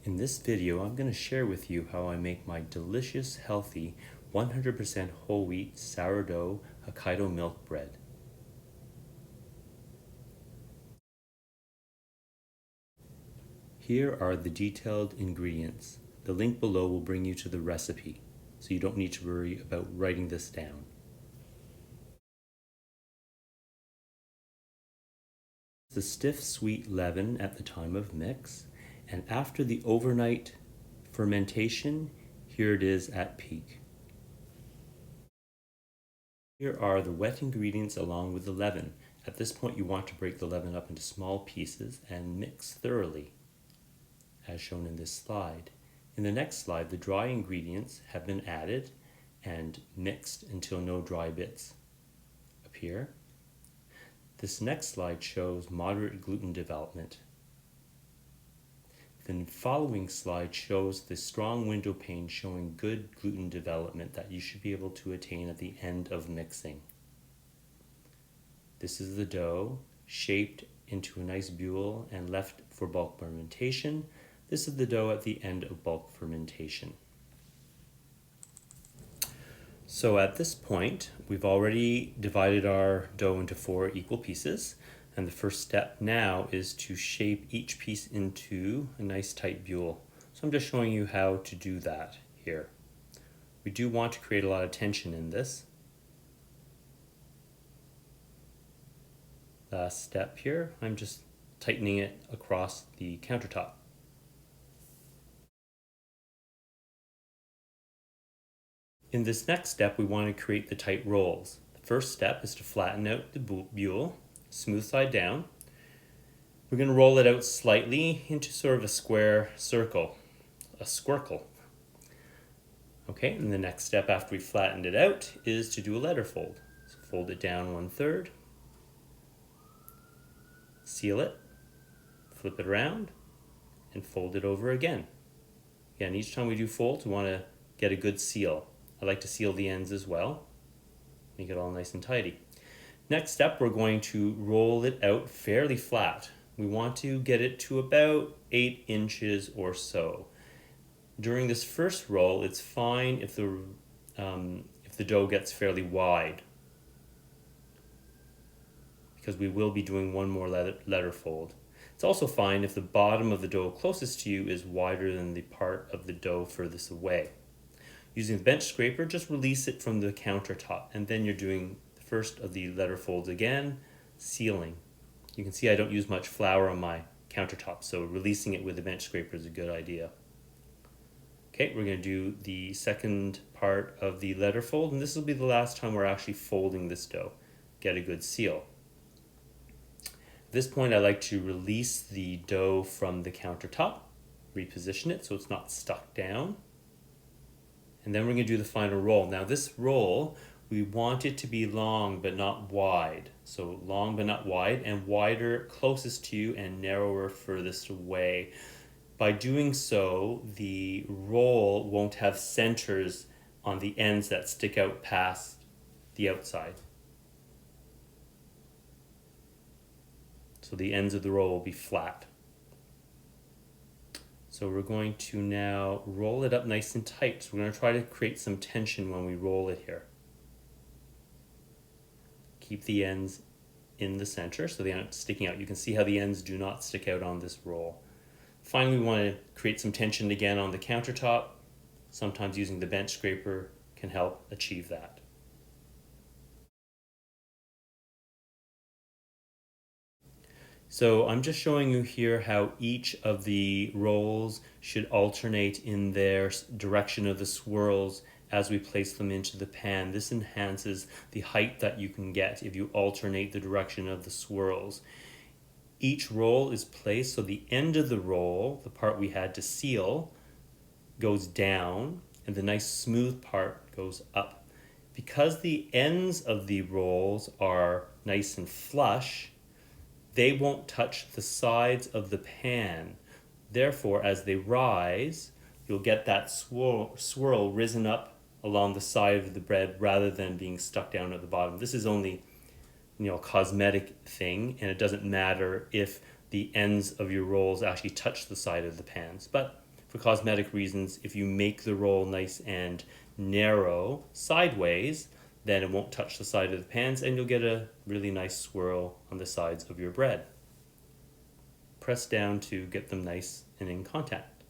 In this video, I'm going to share with you how I make my delicious, healthy, 100% whole wheat sourdough Hokkaido milk bread. Here are the detailed ingredients. The link below will bring you to the recipe, so you don't need to worry about writing this down. The stiff sweet leaven at the time of mix, and after the overnight fermentation, here it is at peak. Here are the wet ingredients along with the leaven. At this point you want to break the leaven up into small pieces and mix thoroughly, as shown in this slide. In the next slide, the dry ingredients have been added and mixed until no dry bits appear. This next slide shows moderate gluten development. The following slide shows the strong window pane showing good gluten development that you should be able to attain at the end of mixing. This is the dough shaped into a nice bulle and left for bulk fermentation. This is the dough at the end of bulk fermentation. So at this point, we've already divided our dough into 4 equal pieces. And the first step now is to shape each piece into a nice tight bulle. So I'm just showing you how to do that here. We do want to create a lot of tension in this. Last step here, I'm just tightening it across the countertop. In this next step, we want to create the tight rolls. The first step is to flatten out the bulle, smooth side down. We're going to roll it out slightly into sort of a square circle, a squircle. Okay, and the next step after we flattened it out is to do a letter fold. So fold it down 1/3, seal it, flip it around, and fold it over again. Again, each time we do folds, we want to get a good seal. I like to seal the ends as well, make it all nice and tidy. Next step, we're going to roll it out fairly flat. We want to get it to about 8 inches or so. During this first roll, it's fine if the dough gets fairly wide, because we will be doing one more letter fold. It's also fine if the bottom of the dough closest to you is wider than the part of the dough furthest away. Using the bench scraper, just release it from the countertop, and then you're doing the first of the letter folds again, sealing. You can see I don't use much flour on my countertop, so releasing it with the bench scraper is a good idea. Okay, we're going to do the second part of the letter fold, and this will be the last time we're actually folding this dough. Get a good seal. At this point, I like to release the dough from the countertop, reposition it so it's not stuck down. And then we're going to do the final roll. Now this roll, we want it to be long but not wide. So long but not wide, and wider closest to you and narrower furthest away. By doing so, the roll won't have centers on the ends that stick out past the outside. So the ends of the roll will be flat. So we're going to now roll it up nice and tight. So we're going to try to create some tension when we roll it here. Keep the ends in the center so they aren't sticking out. You can see how the ends do not stick out on this roll. Finally, we want to create some tension again on the countertop. Sometimes using the bench scraper can help achieve that. So I'm just showing you here how each of the rolls should alternate in their direction of the swirls as we place them into the pan. This enhances the height that you can get if you alternate the direction of the swirls. Each roll is placed so the end of the roll, the part we had to seal, goes down and the nice smooth part goes up. Because the ends of the rolls are nice and flush, they won't touch the sides of the pan. Therefore, as they rise, you'll get that swirl risen up along the side of the bread rather than being stuck down at the bottom. This is only, a cosmetic thing, and it doesn't matter if the ends of your rolls actually touch the side of the pans. But for cosmetic reasons, if you make the roll nice and narrow sideways, then it won't touch the side of the pans and you'll get a really nice swirl on the sides of your bread. Press down to get them nice and in contact.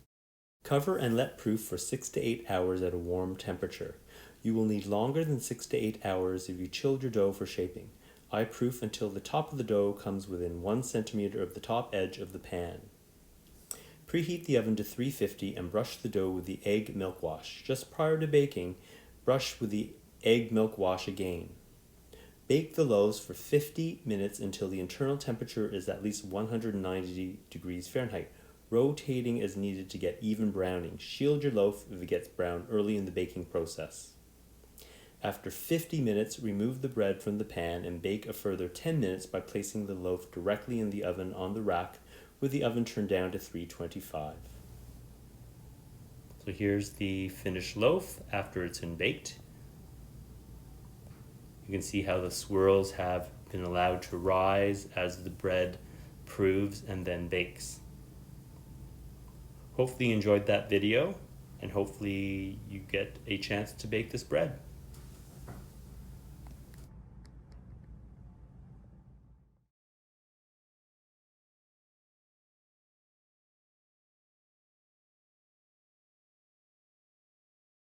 Cover and let proof for 6 to 8 hours at a warm temperature. You will need longer than 6 to 8 hours if you chilled your dough for shaping. I proof until the top of the dough comes within 1 centimeter of the top edge of the pan. Preheat the oven to 350 and brush the dough with the egg milk wash. Just prior to baking, brush with the egg milk wash again. Bake the loaves for 50 minutes until the internal temperature is at least 190 degrees Fahrenheit, rotating as needed to get even browning. Shield your loaf if it gets brown early in the baking process. After 50 minutes, remove the bread from the pan and bake a further 10 minutes by placing the loaf directly in the oven on the rack with the oven turned down to 325. So here's the finished loaf after it's been baked. You can see how the swirls have been allowed to rise as the bread proves and then bakes. Hopefully you enjoyed that video, and hopefully you get a chance to bake this bread.